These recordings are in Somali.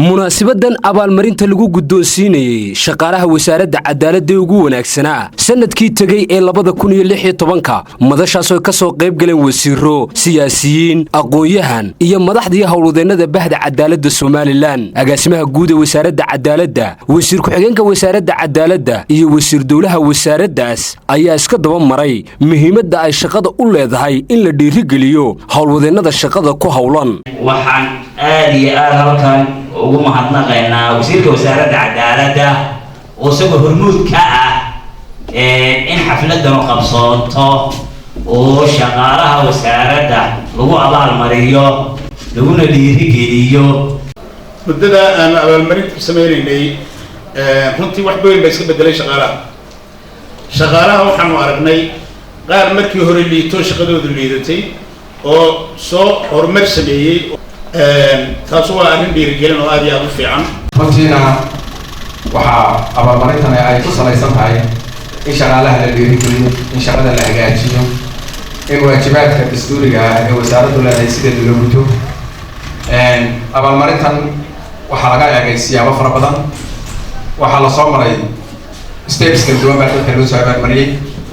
munaasibadan abaalmarinta lagu guddoonsiinayay shaqaalaha wasaaradda cadaaladda ugu wanaagsanaa sanadkii tagay ee 2016 madashaas oo ka soo qayb galeen wasiiro siyaasiyiin aqoon-yahan iyo madaxdii howlwadeennada bahda cadaaladda Soomaaliland agaasimaha guud ee wasaaradda cadaaladda wasiir ku-xigeenka wasaaradda cadaaladda iyo wasiir dawlaha wasaaraddaas ayaa iska daba maray muhiimadda ay shaqada u leedahay in la dhiirigeliyo howlwadeennada shaqada ku howlan waxaan aad iyo aad halkan ugu mahadnaqaynaa wasiirka wasaaradda cadaaladda oo isagoo hormuud ka ah in xafladan qabsoonto oo shaqaalaha wasaaradda lagu abaalmariyo laguna dhiirigeliyo muddada aan abaalmarinta ku sameeynay runtii wax weyn bay iska bedelay shaqaalaha waxaanu aragnay qaar markii hore liito shaqadoodu liidatay oo soo horumar sameeyay taasoo waa arrin dhiirigelin oo aad iyo aad u fiican runtiina waxaa abaalmarintan ay ku salaysan tahay in shaqaalaha la dhiirigeliyo in shaqada la hagaajiyo in waajibaadka dastuuriga ah ee wasaaraddu leedahay sideeda loo guto abaalmarintan waxaa laga eegay siyaabo fara badan waxaa la soo maray steps kala duwan baa dadka loo soo abaalmariyey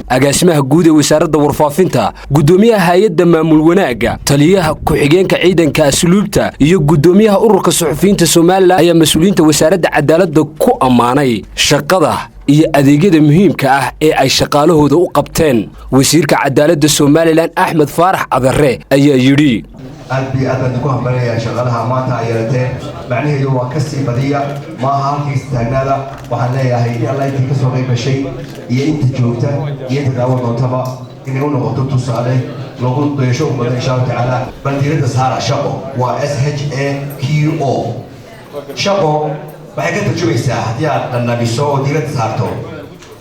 agaasimaha guud ee wasaaradda warfaafinta gudoomiyaha hay'adda maamul wanaaga taliyaha ku-xigeenka ciidanka asluubta iyo gudoomiyaha ururka suxufiyiinta Soomaaliland ayaa mas'uuliyiinta wasaaradda cadaaladda ku ammaanay shaqada iyo adeegyada muhiimka ah ee ay shaqaalahooda u qabteen wasiirka cadaaladda Soomaaliland Axmed Faarax Adarre ayaa yiri aad ku hambalaya shaqaalaha maanta ay yeelateen macnaheedu waa ka sii badiya ma aha halkii taagnaada waxaan leeyahay in Allah intii ka soo qayb gashay iyo inta joogta iyo inta daawan doontaba inay u noqoto tusaale lagu dayasho ummadda insha Allah taala bandiirada saara shaqo waa SHAQO shaqo waxay ka tarjumaysaa haddii aad dhanabiso oo diirada saarto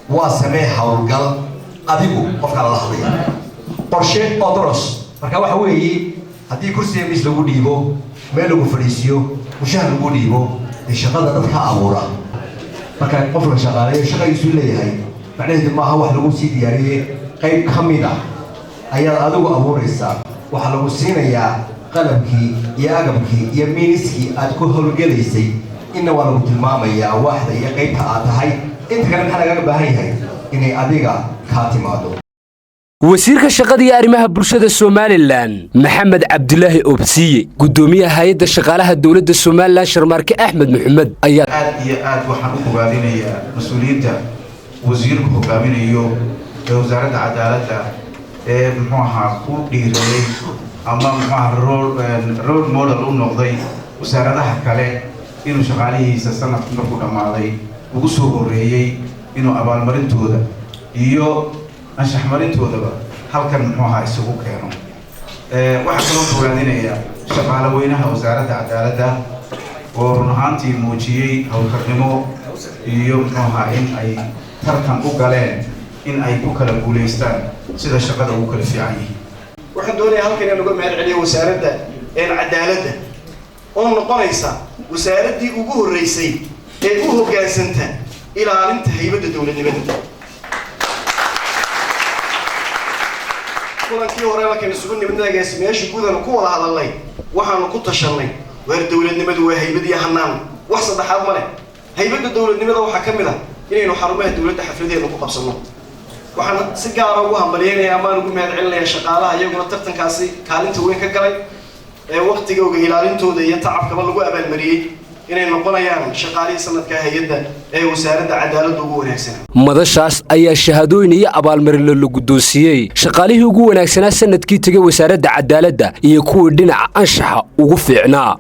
waa samee hawlgal adigu qofka la hadlaya qorshe oo doros marka waxa weeye haddii kursiga mis lagu dhiibo meel lagu fadhiisiyo mushahar lagu dhiibo shaqada dadka abuura marka qofka shaqaaleeyo shaqadiisu leeyahay macnaheedu maaha wax lagu sii diyaariyay qayb ka mid ah ayaad adigu abuuraysaa waxaa lagu siinayaa qalabkii iyo agabkii iyo miiniskii aad ku howlgalaysay inna waa lagu tilmaamayaa waaxda iyo qaybta aad tahay inta kale maxaa lagaga baahan yahay inay adiga kaa timaado wasiirka shaqada iyo arrimaha bulshada Soomaaliland Maxamed Cabdilaahi Obsiye gudoomiyaha hay'adda shaqaalaha dawladda Soomaaliland Sharmarke Axmed Maxamed ayaa aad iyo aad waxaan u bogaadinayaa mas'uuliyiinta wasiirku hogaaminayo ee wasaaradda cadaaladda ee muxuu ahaa ku dhiiray ama muxuu ahaa role model u noqday wasaaradaha kale inuu shaqaalihiisa sanadkii markuu dhamaaday ugu soo horeeyay inuu abaalmarintooda iyo anshax marintoodaba halkan muxuu ahaa isugu keeno waxaa kaloo bogaadinayaa shaqaale weynaha wasaaradda cadaaladda oo run ahaantii muujiyey howlkarnimo iyo muxuu ahaa in ay tartan u galeen in ay ku kala guulaystaan sida shaqada ugu kala fiican yihiin waxaan doonayaa halkan in lagu mahad celiyo wasaaradda cadaaladda oo noqonaysa wasaaraddii ugu horreysay ee u hoggaansanta ilaalinta haybadda dawladnimada kulankii hore markaan isugu nimidnagaas meesha guudana ku wada hadalnay waxaanu ku tashanay weer dawladnimadu waa haybad iyo hanaan wax saddexaad ma leh haybadda dawladnimada waxaa ka mid ah inaynu xarumaha dawladda xafladeena ku qabsano waxaan si gaar ah ugu hambalyeynaya amaan ugu mahad celinaya shaqaalaha iyaguna tartankaasi kaalinta weyn ka galay ee waqtigooda ilaalintooda iyo tacabkaba lagu abaalmariyay inay noqonayaan shaqaalihii sanadka hay'adda ee wasaaradda cadaaladda ugu wanaagsanaa madashaas ayaa shahaadooyin iyo abaalmarin la guddoonsiiyey shaqaalihii ugu wanaagsanaa sanadkii tagay wasaaradda cadaaladda iyo kuwii dhinaca anshaxa ugu fiicnaa